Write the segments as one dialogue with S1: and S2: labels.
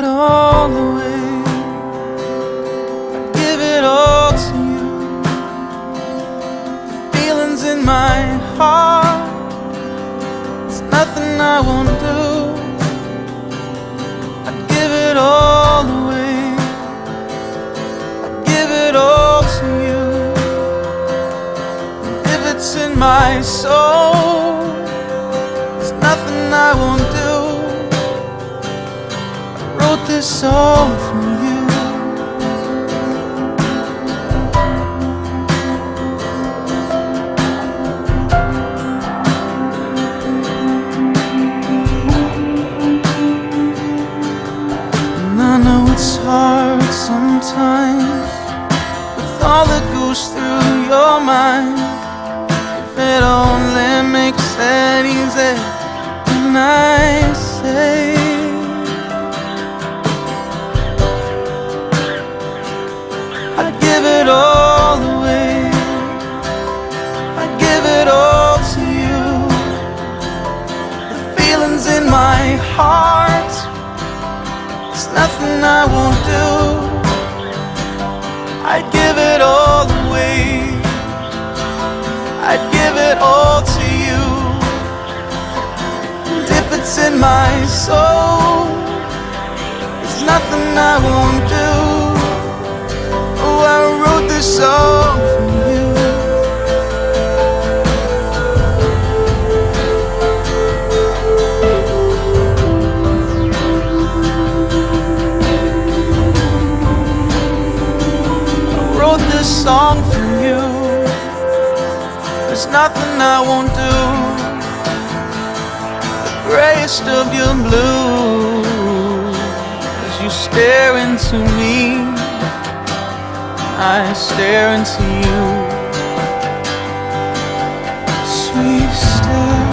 S1: it all away. I'd give it all to you. The feelings in my heart, there's nothing I won't do. I'd give it all away. I'd give it all to you. And if it's in my soul, there's nothing I won't do. Wrote this song for you. And I know it's hard sometimes with all that goes through your mind. If it only makes it easy when I say I'd give it all away. I'd give it all to you. The feelings in my heart, there's nothing I won't do. I'd give it all away. I'd give it all to you. And if it's in my soul, there's nothing I won't do. I wrote this song for you. I wrote this song for you. There's nothing I won't do. The grayest of your blue, as you stare into me, I stare into you. Sweet stare,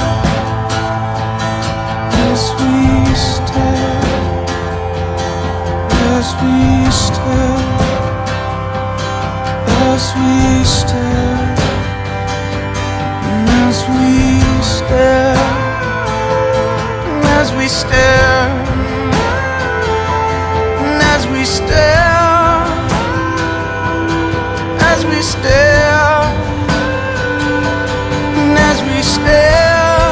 S1: as we stare, as we stare, as we stare, and as we stare, and as we stare, and as we stare. As we stare, and as we stare,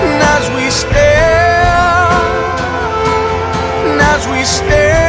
S1: and as we stare, and as we stare.